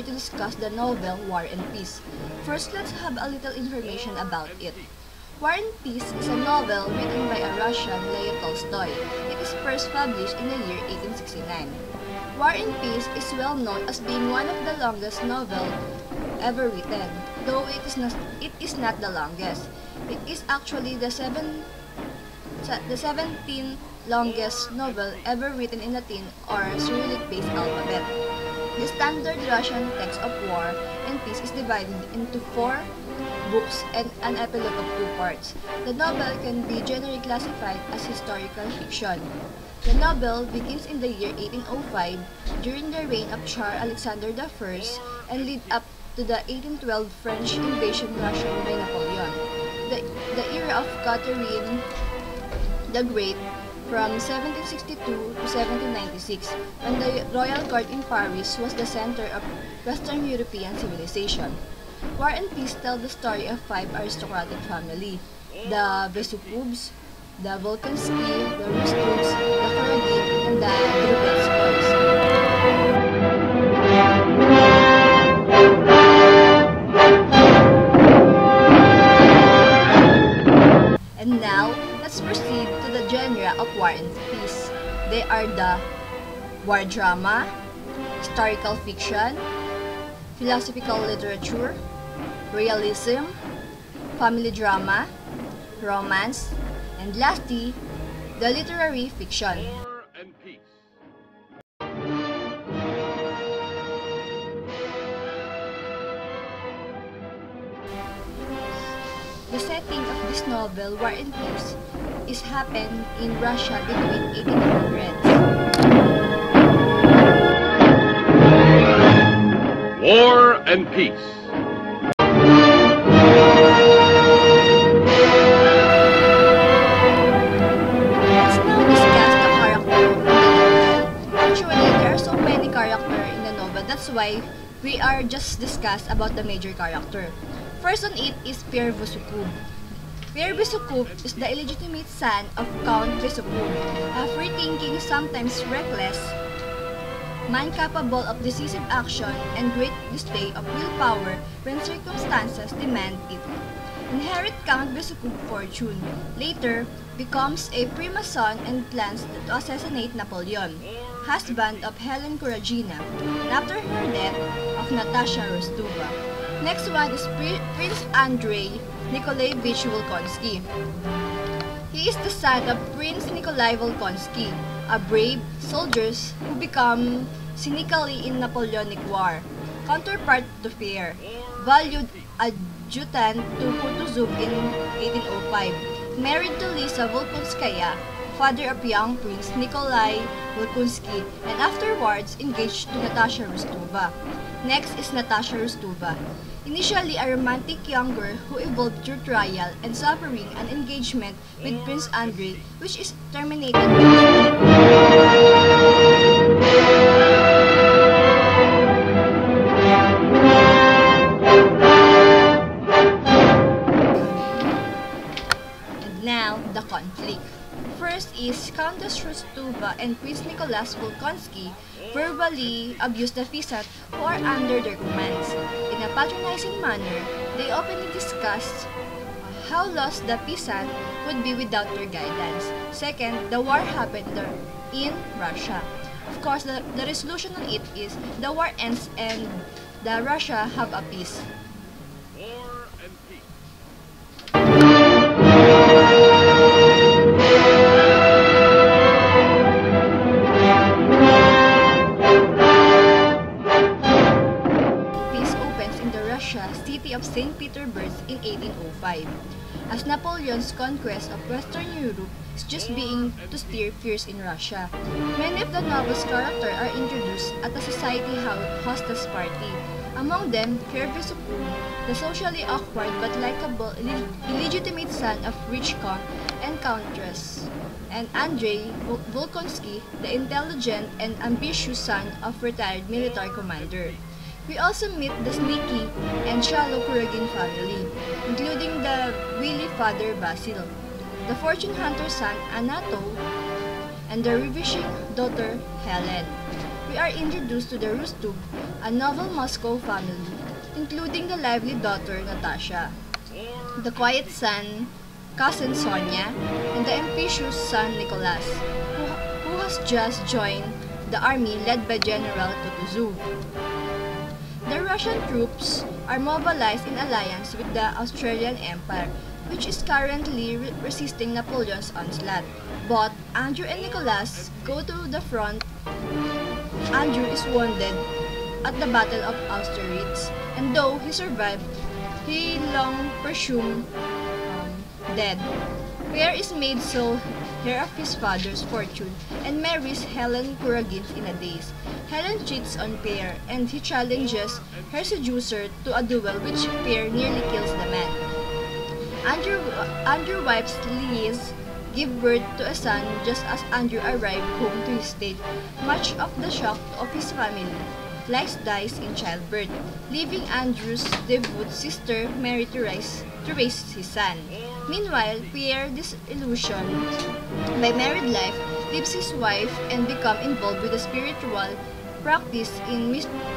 to discuss the novel War and Peace. First, let's have a little information about it. War and Peace is a novel written by a Russian, Leo Tolstoy. It is first published in the year 1869. War and Peace is well known as being one of the longest novels ever written, though it is not the longest. It is actually the 17th longest novel ever written in Latin or Cyrillic-based alphabet. The standard Russian text of War and Peace is divided into 4 books and an epilogue of 2 parts. The novel can be generally classified as historical fiction. The novel begins in the year 1805 during the reign of Tsar Alexander I and lead up to the 1812 French invasion of Russia by Napoleon. The era of Catherine the Great from 1762 to 1796, when the royal court in Paris was the center of Western European civilization. War and Peace tell the story of 5 aristocratic families: the Besukhovs, the Volkonsky, the Rostovs, the Kuragin, and the Drubetskoys. And now, let's proceed to the genre of War and Peace. They are the war drama, historical fiction, philosophical literature, realism, family drama, romance, and lastly, the literary fiction. War and Peace. The setting of this novel, War and Peace, is happened in Russia between 1800s. War and Peace. Let's now discuss the character in the novel. Actually, there are so many characters in the novel, that's why we are just discuss about the major character. First on it is Pierre Besukhov. Pierre Besukhov is the illegitimate son of Count Besukhov, a free-thinking, sometimes reckless man capable of decisive action and great display of willpower when circumstances demand it. Inherit Count Besukhov's fortune, later becomes a Freemason and plans to assassinate Napoleon, husband of Helen Kuragina, and after her death, of Natasha Rostova. Next one is Prince Andrei Nikolaevich Volkonsky. He is the son of Prince Nikolai Volkonsky, a brave soldier who became cynically in Napoleonic War, counterpart to Pierre, valued adjutant to Kutuzov in 1805, married to Lisa Volkonskaya, father of young Prince Nikolai Volkonsky, and afterwards engaged to Natasha Rostova. Next is Natasha Rostova. Initially a romantic young girl who evolved through trial and suffering an engagement with Prince Andrei, which is terminated by his death. And now, the conflict. First is Countess Rostova and Prince Nicholas Volkonsky verbally abuse the peasants who are under their commands. In a patronizing manner, they openly discuss how lost the peasant would be without their guidance. Second, the war happened in Russia. Of course, the resolution on it is the war ends and the Russia have a peace. War and Peace. City of St. Petersburg in 1805, as Napoleon's conquest of Western Europe is just being to stir fears in Russia. Many of the novel's characters are introduced at a society hostess party. Among them, Pierre Besukhov, the socially awkward but likable illegitimate son of rich count and countess, and Andrei Volkonsky, the intelligent and ambitious son of retired military commander. We also meet the sneaky and shallow Kuragin family, including the wily father Basil, the fortune hunter son Anatole, and the ravishing daughter Helen. We are introduced to the Rostov, a novel Moscow family, including the lively daughter Natasha, the quiet cousin Sonia, and the ambitious son Nicholas, who has just joined the army led by General Kutuzov. The Russian troops are mobilized in alliance with the Australian Empire, which is currently resisting Napoleon's onslaught. Both Andrew and Nicholas go to the front. Andrew is wounded at the Battle of Austerlitz, and though he survived, he long presumed dead. Pierre is made sole heir of his father's fortune and marries Helen Kuragin in a daze. Helen cheats on Pierre, and he challenges her seducer to a duel, which Pierre nearly kills the man. Andrew wife's Liz give birth to a son just as Andrew arrived home to his state. Much of the shock of his family, Liz dies in childbirth, leaving Andrew's devout sister Mary to raise his son. Meanwhile, Pierre, disillusioned by married life, leaves his wife and becomes involved with the spiritual practice in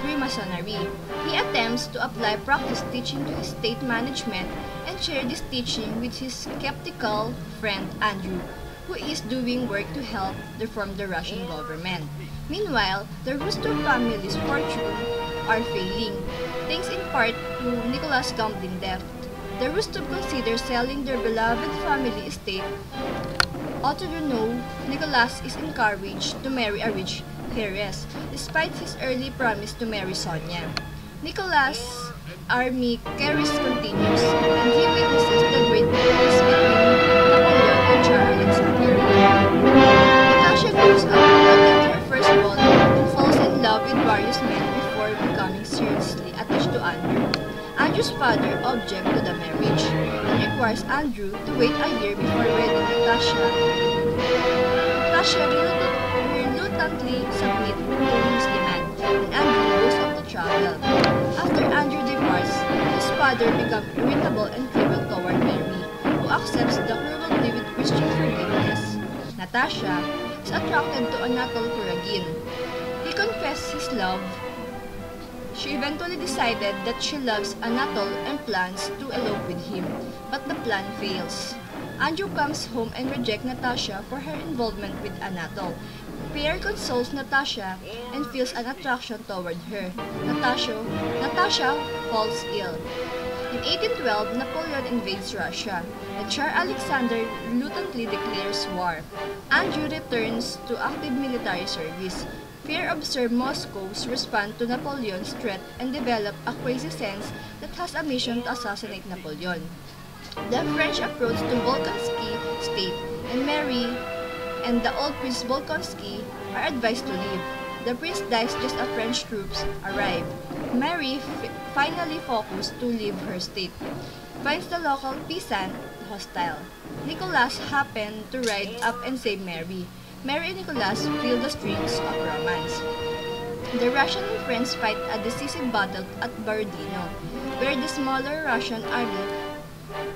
Freemasonry. He attempts to apply practice teaching to his state management and share this teaching with his skeptical friend Andrew, who is doing work to help reform the Russian government. Meanwhile, the Rostov family's fortune are failing, thanks in part to Nicholas' gambling debt. The Rostov consider selling their beloved family estate. Although Nicholas is encouraged to marry a rich heiress, despite his early promise to marry Sonia. Nicholas' army carries continues, and he witnesses the great peace between Napoleon and Tsar Alexander. Natasha grows up, attends her first ball, and falls in love with various men before becoming seriously attached to Andrew. Andrew's father objects to the marriage and requires Andrew to wait a year before wedding Natasha. Natasha reluctantly submits to his demand, and Andrew goes off to travel. After Andrew departs, his father becomes irritable and cruel toward Mary, who accepts the cruelty with Christian forgiveness. Natasha is attracted to Anatole Kuragin. He confesses his love. She eventually decided that she loves Anatole and plans to elope with him, but the plan fails. Andrew comes home and rejects Natasha for her involvement with Anatole. Pierre consoles Natasha and feels an attraction toward her. Natasha falls ill. In 1812, Napoleon invades Russia, and Tsar Alexander reluctantly declares war. Andrew returns to active military service. Pierre observed Moscow's response to Napoleon's threat and developed a crazy sense that has a mission to assassinate Napoleon. The French approach to Bolkonsky state, and Mary and the old Prince Bolkonsky are advised to leave. The prince dies just as French troops arrive. Mary, finally focused to leave her state, finds the local peasant hostile. Nicholas happened to ride up and save Mary. Mary and Nicholas feel the strings of romance. The Russian and French fight a decisive battle at Borodino, where the smaller Russian army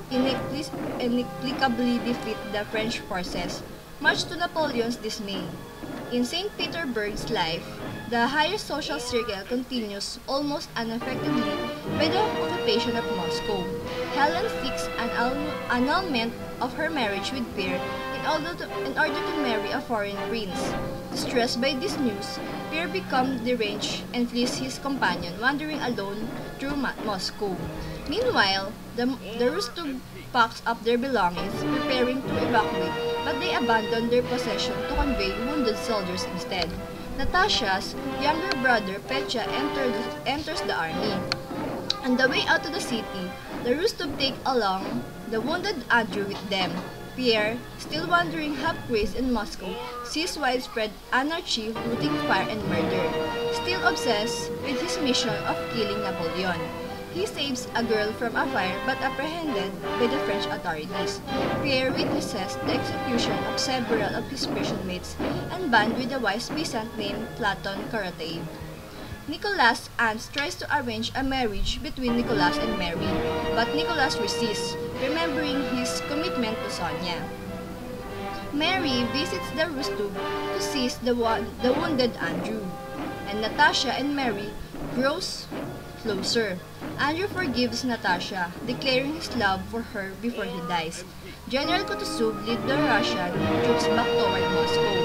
inexplicably defeat the French forces, much to Napoleon's dismay. In St. Petersburg's life, the higher social circle continues almost unaffectedly by the occupation of Moscow. Helen seeks an annulment of her marriage with Pierre in order to marry a foreign prince. Distressed by this news, Pierre becomes deranged and flees his companion, wandering alone through Moscow. Meanwhile, the Rostov packs up their belongings, preparing to evacuate, but they abandon their possession to convey wounded soldiers instead. Natasha's younger brother Petya enters the army. On the way out to the city, the Rostov take along the wounded Andrew with them. Pierre, still wandering half-crazed in Moscow, sees widespread anarchy, looting, fire, and murder. Still obsessed with his mission of killing Napoleon, he saves a girl from a fire but apprehended by the French authorities. Pierre witnesses the execution of several of his prison mates and bond with a wise peasant named Platon Karateev. Nicholas' aunt tries to arrange a marriage between Nicholas and Mary, but Nicholas resists, remembering his commitment to Sonia. Mary visits the Rostov to seize the wounded Andrew, and Natasha and Mary grows closer. Andrew forgives Natasha, declaring his love for her before he dies. General Kutuzov leads the Russian troops back toward Moscow,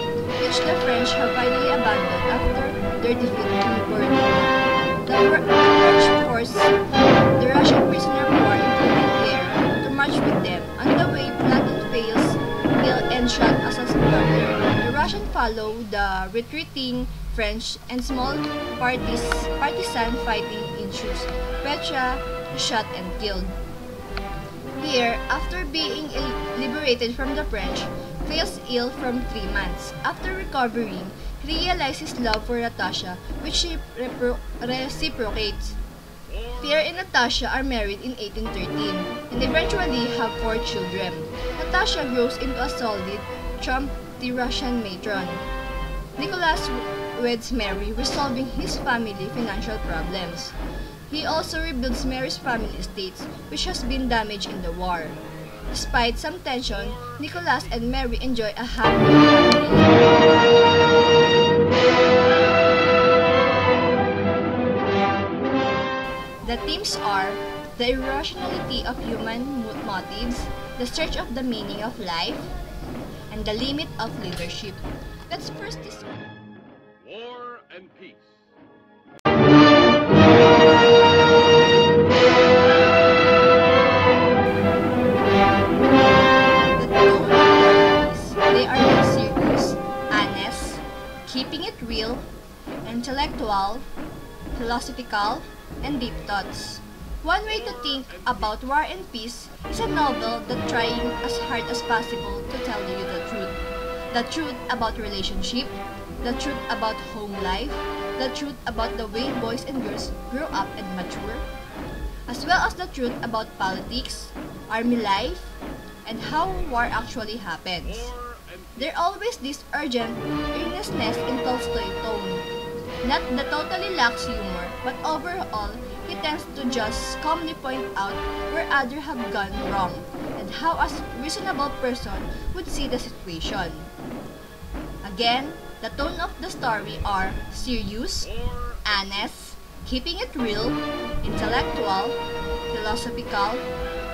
which the French have finally abandoned after their defeat in Borodino. The French force the Russian prisoner of war, including Pierre, to march with them. On the way, Platon fails ill and shot as a martyr. The Russians follow the retreating French and small partisan fighting ensues. Petra is shot and killed. Pierre, after being liberated from the French, falls ill from 3 months. After recovering, he realizes his love for Natasha, which she reciprocates. Pierre and Natasha are married in 1813 and eventually have 4 children. Natasha grows into a solid, trumpy Russian matron. Nicholas weds Mary, resolving his family financial problems. He also rebuilds Mary's family estates, which has been damaged in the war. Despite some tension, Nicholas and Mary enjoy a happy family life. The themes are the irrationality of human motives, the search of the meaning of life, and the limit of leadership. Let's first discuss War and Peace. They are not serious, honest, keeping it real, intellectual, philosophical, and deep thoughts. One way to think about War and Peace is a novel that trying as hard as possible to tell you the truth. The truth about relationship, the truth about home life, the truth about the way boys and girls grow up and mature, as well as the truth about politics, army life, and how war actually happens. There always this urgent earnestness in Tolstoy's tone. Not that totally lacks humor, but overall, he tends to just calmly point out where others have gone wrong and how a reasonable person would see the situation. Again, the tone of the story are serious, honest, keeping it real, intellectual, philosophical,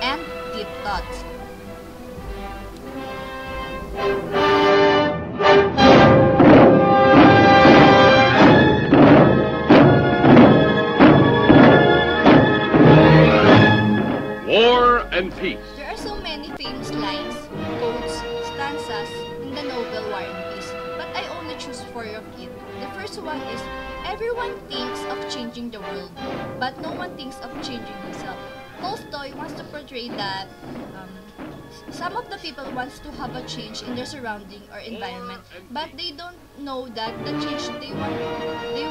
and deep thoughts. War and Peace. There are so many famous lines, quotes, stanzas in the novel War and Peace, but I only choose 4 of it. The first one is, everyone thinks of changing the world, but no one thinks of changing himself. Tolstoy wants to portray that some of the people wants to have a change in their surrounding or environment, but they don't know that the change they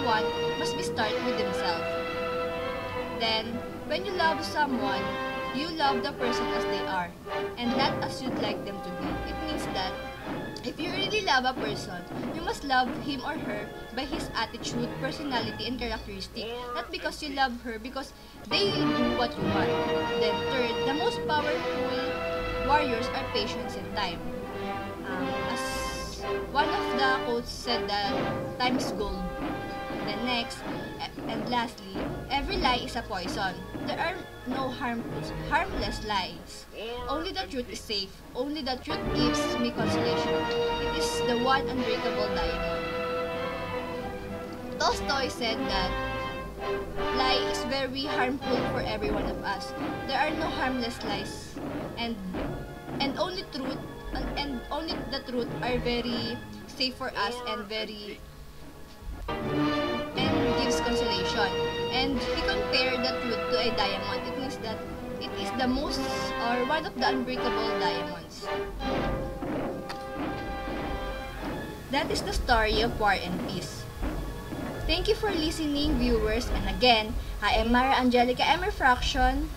want must be start with themselves. Then, when you love someone, you love the person as they are, and not as you'd like them to be. It means that if you really love a person, you must love him or her by his attitude, personality, and characteristic, not because you love her because they do what you want. Then third, the most powerful warriors are patience and time. As one of the quotes said that time is gold. Then next, and lastly, every lie is a poison. There are no harmless lies. Only the truth is safe. Only the truth gives me consolation. It is the one unbreakable diamond. Tolstoy said that lie is very harmful for every one of us. There are no harmless lies, and only truth and only the truth are very safe for us and very and gives consolation. And he compared the truth to a diamond. It means that it is the most or one of the unbreakable diamonds. That is the story of War and Peace. Thank you for listening, viewers, and again, I am Mara Angelica M. Refraction.